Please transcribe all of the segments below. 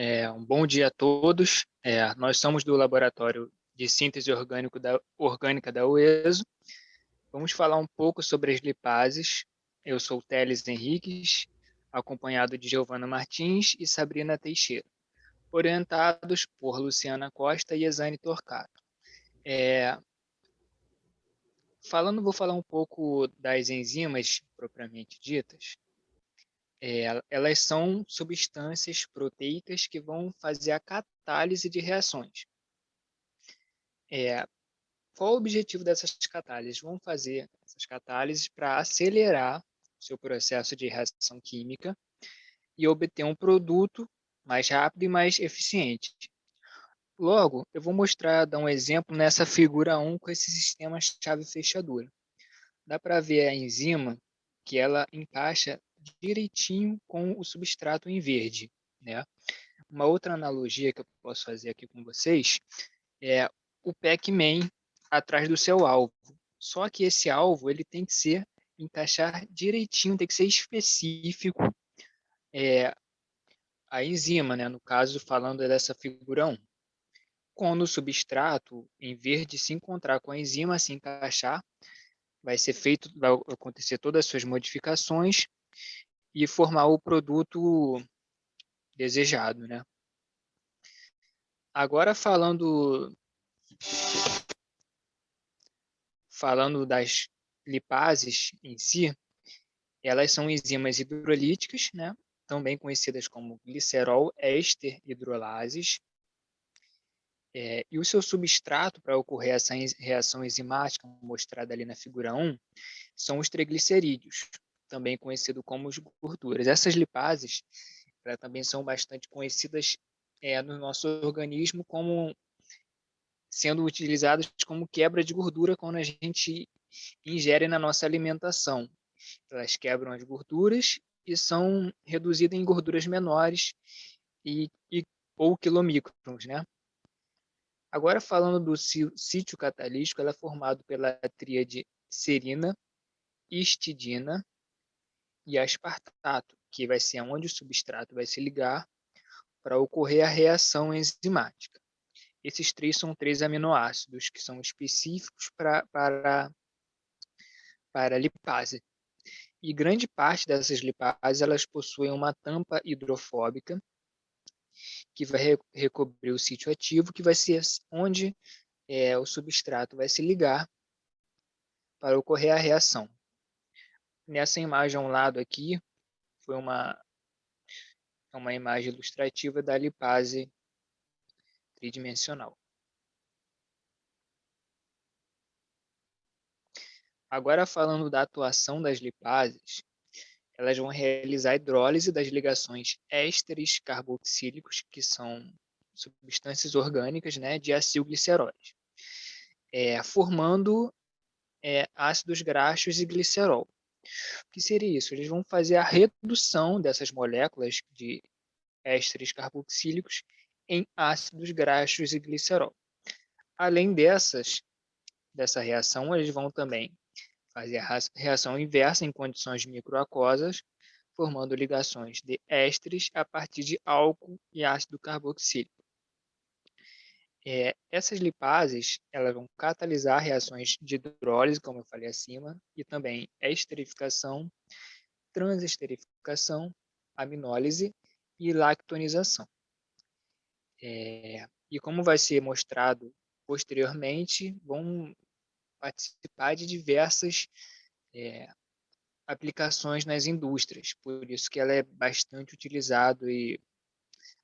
Um bom dia a todos. Nós somos do Laboratório de Síntese Orgânica da UESO. Vamos falar um pouco sobre as lipases. Eu sou Teles Henriques, acompanhado de Giovana Martins e Sabrina Teixeira, orientados por Luciana Costa e Exane Torcato. Vou falar um pouco das enzimas propriamente ditas. Elas são substâncias proteicas que vão fazer a catálise de reações. Qual o objetivo dessas catálises? Vão fazer essas catálises para acelerar o seu processo de reação química e obter um produto mais rápido e mais eficiente. Logo, eu vou dar um exemplo nessa figura 1 com esse sistema chave-fechadura. Dá para ver a enzima que ela encaixa direitinho com o substrato em verde, né? Uma outra analogia que eu posso fazer aqui com vocês é o Pac-Man atrás do seu alvo. Só que esse alvo ele tem que encaixar direitinho, tem que ser específico a enzima, né? No caso, falando dessa figura 1. Quando o substrato, em vez de se encontrar com a enzima, se encaixar, vai acontecer todas as suas modificações e formar o produto desejado, né? Agora falando das lipases em si, elas são enzimas hidrolíticas, né? Também conhecidas como glicerol éster hidrolases. E o seu substrato para ocorrer essa reação enzimática mostrada ali na figura 1 são os triglicerídeos, também conhecido como as gorduras. Essas lipases também são bastante conhecidas no nosso organismo como sendo utilizadas como quebra de gordura quando a gente ingere na nossa alimentação. Elas quebram as gorduras e são reduzidas em gorduras menores ou quilomicrons, né? Agora, falando do sítio catalítico, ela é formado pela tríade serina, histidina e aspartato, que vai ser onde o substrato vai se ligar para ocorrer a reação enzimática. Esses três são 3 aminoácidos que são específicos para a lipase. E grande parte dessas lipases elas possuem uma tampa hidrofóbica que vai recobrir o sítio ativo, que vai ser onde o substrato vai se ligar para ocorrer a reação. Nessa imagem ao lado aqui, foi uma imagem ilustrativa da lipase tridimensional. Agora, falando da atuação das lipases, elas vão realizar a hidrólise das ligações ésteres carboxílicos, que são substâncias orgânicas, né, de acilgliceróis, formando ácidos graxos e glicerol. O que seria isso? Eles vão fazer a redução dessas moléculas de ésteres carboxílicos em ácidos graxos e glicerol. Além dessa reação, eles vão também fazer a reação inversa em condições microaquosas, formando ligações de ésteres a partir de álcool e ácido carboxílico. Essas lipases elas vão catalisar reações de hidrólise, como eu falei acima, e também esterificação, transesterificação, aminólise e lactonização. E como vai ser mostrado posteriormente, vão participar de diversas aplicações nas indústrias, por isso que ela é bastante utilizada e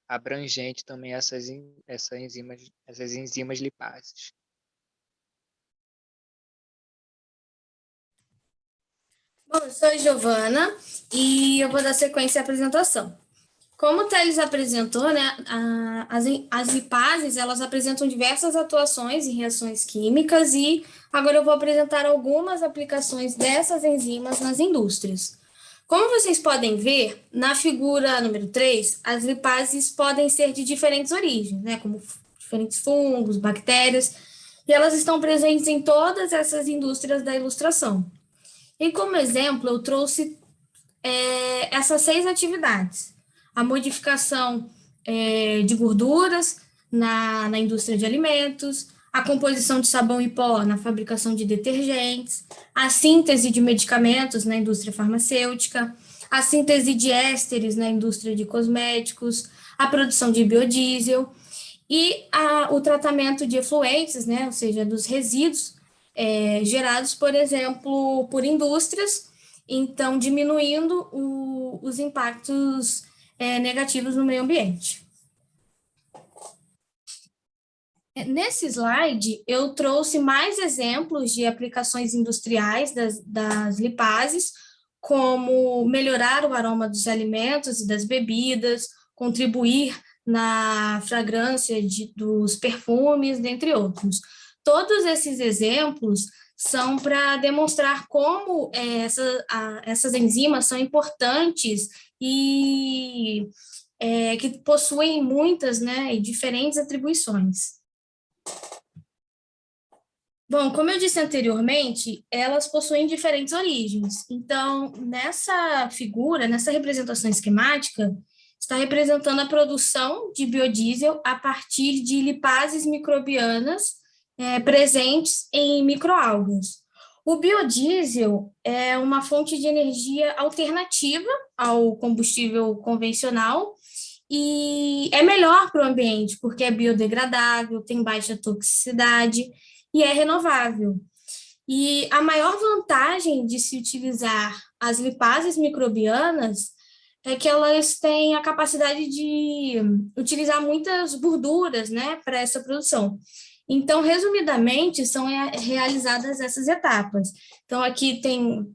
abrangente também essas enzimas lipases. Bom, eu sou a Giovana e eu vou dar sequência à apresentação. Como o Teles apresentou, né, as lipases, elas apresentam diversas atuações em reações químicas e agora eu vou apresentar algumas aplicações dessas enzimas nas indústrias. Como vocês podem ver, na figura número 3, as lipases podem ser de diferentes origens, né, como diferentes fungos, bactérias, e elas estão presentes em todas essas indústrias da ilustração. E como exemplo, eu trouxe essas 6 atividades. A modificação de gorduras na indústria de alimentos, a composição de sabão e pó na fabricação de detergentes, a síntese de medicamentos na indústria farmacêutica, a síntese de ésteres na indústria de cosméticos, a produção de biodiesel e o tratamento de efluentes, né, ou seja, dos resíduos gerados, por exemplo, por indústrias, então diminuindo os impactos negativos no meio ambiente. Nesse slide, eu trouxe mais exemplos de aplicações industriais das lipases, como melhorar o aroma dos alimentos e das bebidas, contribuir na fragrância dos perfumes, dentre outros. Todos esses exemplos são para demonstrar como essas enzimas são importantes e que possuem muitas, né, e diferentes atribuições. Bom, como eu disse anteriormente, elas possuem diferentes origens. Então, nessa figura, nessa representação esquemática, está representando a produção de biodiesel a partir de lipases microbianas presentes em microalgas. O biodiesel é uma fonte de energia alternativa ao combustível convencional e é melhor para o ambiente, porque é biodegradável, tem baixa toxicidade e é renovável. E a maior vantagem de se utilizar as lipases microbianas é que elas têm a capacidade de utilizar muitas gorduras, né, para essa produção. Então, resumidamente, são realizadas essas etapas. Então, aqui tem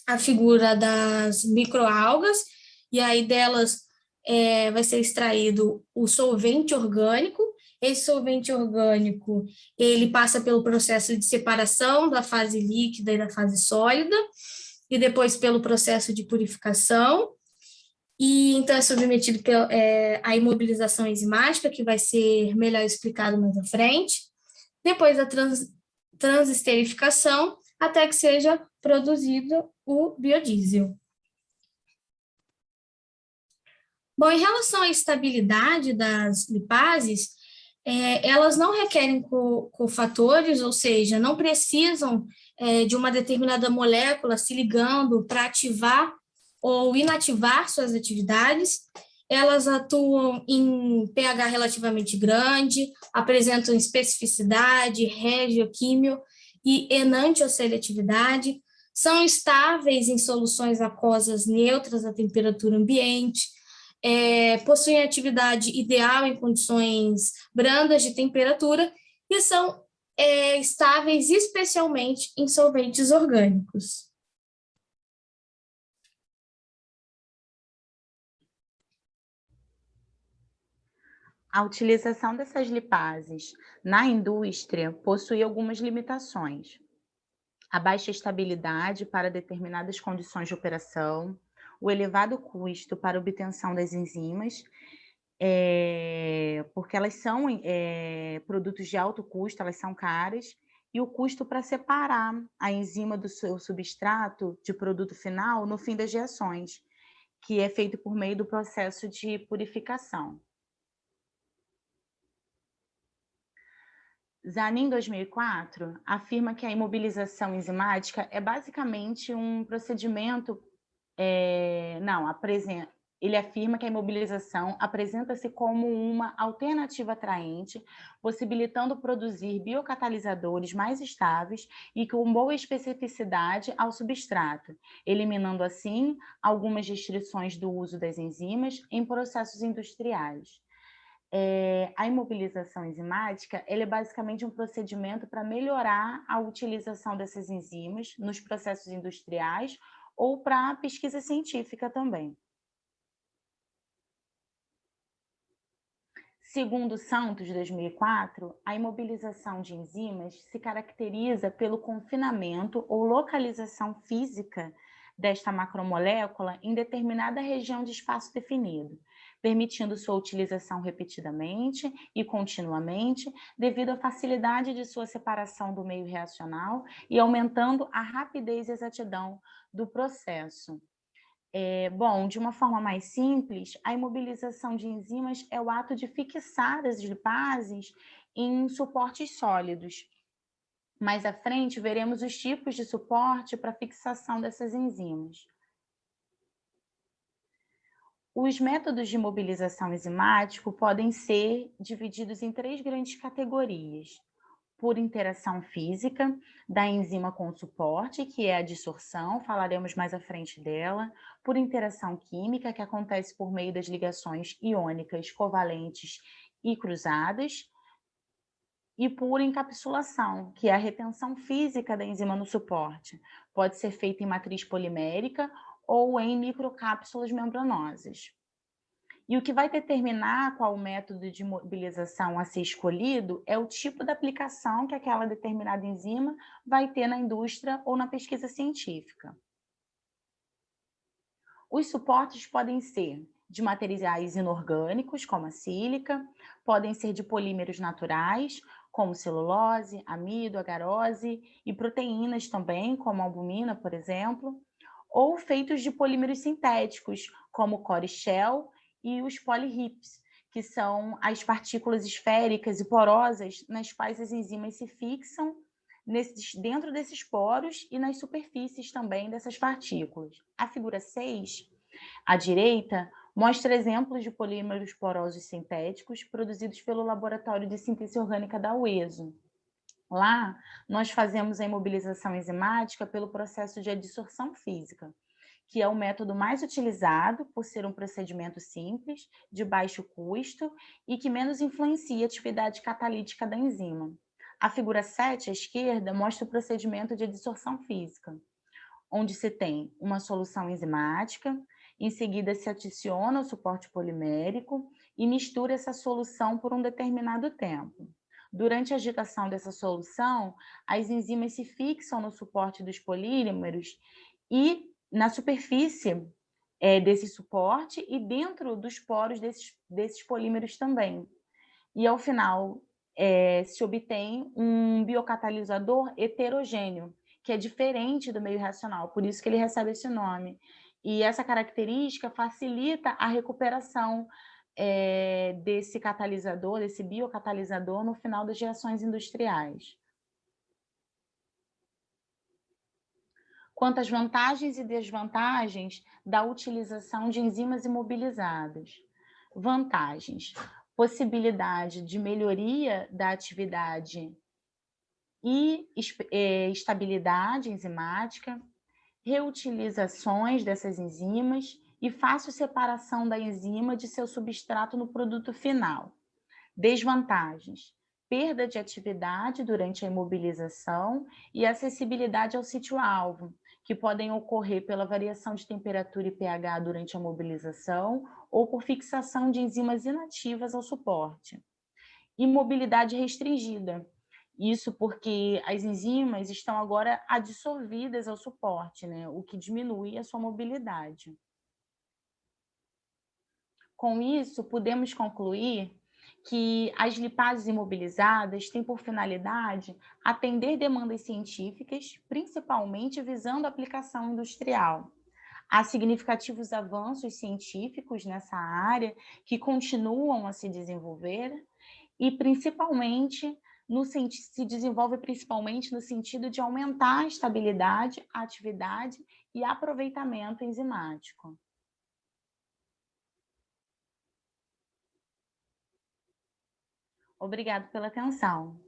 a figura das microalgas, e aí delas vai ser extraído o solvente orgânico. Esse solvente orgânico, ele passa pelo processo de separação da fase líquida e da fase sólida, e depois pelo processo de purificação, e então é submetido à imobilização enzimática, que vai ser melhor explicado mais à frente, depois a transesterificação, até que seja produzido o biodiesel. Bom, em relação à estabilidade das lipases, elas não requerem cofatores, ou seja, não precisam de uma determinada molécula se ligando para ativar ou inativar suas atividades. Elas atuam em pH relativamente grande, apresentam especificidade, regioquímio e enantioseletividade, são estáveis em soluções aquosas neutras à temperatura ambiente, possuem atividade ideal em condições brandas de temperatura e são estáveis especialmente em solventes orgânicos. A utilização dessas lipases na indústria possui algumas limitações. A baixa estabilidade para determinadas condições de operação, o elevado custo para obtenção das enzimas, porque elas são produtos de alto custo, elas são caras, e o custo para separar a enzima do seu substrato de produto final no fim das reações, que é feito por meio do processo de purificação. Zanin, 2004, afirma que a imobilização enzimática é basicamente um procedimento... Ele afirma que a imobilização apresenta-se como uma alternativa atraente, possibilitando produzir biocatalisadores mais estáveis e com boa especificidade ao substrato, eliminando assim algumas restrições do uso das enzimas em processos industriais. A imobilização enzimática é basicamente um procedimento para melhorar a utilização dessas enzimas nos processos industriais ou para pesquisa científica também. Segundo Santos, 2004, a imobilização de enzimas se caracteriza pelo confinamento ou localização física desta macromolécula em determinada região de espaço definido, permitindo sua utilização repetidamente e continuamente, devido à facilidade de sua separação do meio reacional e aumentando a rapidez e exatidão do processo. Bom, de uma forma mais simples, a imobilização de enzimas é o ato de fixar as lipases em suportes sólidos. Mais à frente, veremos os tipos de suporte para fixação dessas enzimas. Os métodos de imobilização enzimático podem ser divididos em 3 grandes categorias: por interação física da enzima com o suporte, que é a dissorção, falaremos mais à frente dela; por interação química, que acontece por meio das ligações iônicas covalentes e cruzadas; e por encapsulação, que é a retenção física da enzima no suporte. Pode ser feita em matriz polimérica ou em microcápsulas membranosas. E o que vai determinar qual método de imobilização a ser escolhido é o tipo de aplicação que aquela determinada enzima vai ter na indústria ou na pesquisa científica. Os suportes podem ser de materiais inorgânicos, como a sílica, podem ser de polímeros naturais, como celulose, amido, agarose, e proteínas também, como a albumina, por exemplo, ou feitos de polímeros sintéticos, como o core shell e os polyhips, que são as partículas esféricas e porosas nas quais as enzimas se fixam dentro desses poros e nas superfícies também dessas partículas. A figura 6, à direita, mostra exemplos de polímeros porosos sintéticos produzidos pelo Laboratório de Síntese Orgânica da UESO. Lá, nós fazemos a imobilização enzimática pelo processo de adsorção física, que é o método mais utilizado por ser um procedimento simples, de baixo custo e que menos influencia a atividade catalítica da enzima. A figura 7, à esquerda, mostra o procedimento de adsorção física, onde se tem uma solução enzimática, em seguida se adiciona o suporte polimérico e mistura essa solução por um determinado tempo. Durante a agitação dessa solução, as enzimas se fixam no suporte dos polímeros e na superfície desse suporte e dentro dos poros desses polímeros também. E ao final se obtém um biocatalisador heterogêneo, que é diferente do meio reacional, por isso que ele recebe esse nome. E essa característica facilita a recuperação desse catalisador, desse biocatalisador, no final das reações industriais. Quanto às vantagens e desvantagens da utilização de enzimas imobilizadas. Vantagens: possibilidade de melhoria da atividade e estabilidade enzimática, reutilizações dessas enzimas e fácil separação da enzima de seu substrato no produto final. Desvantagens: perda de atividade durante a imobilização e acessibilidade ao sítio-alvo, que podem ocorrer pela variação de temperatura e pH durante a mobilização ou por fixação de enzimas inativas ao suporte. Imobilidade restringida. Isso porque as enzimas estão agora adsorvidas ao suporte, né? O que diminui a sua mobilidade. Com isso, podemos concluir que as lipases imobilizadas têm por finalidade atender demandas científicas, principalmente visando a aplicação industrial. Há significativos avanços científicos nessa área que continuam a se desenvolver e se desenvolve principalmente no sentido de aumentar a estabilidade, a atividade e aproveitamento enzimático. Obrigado pela atenção.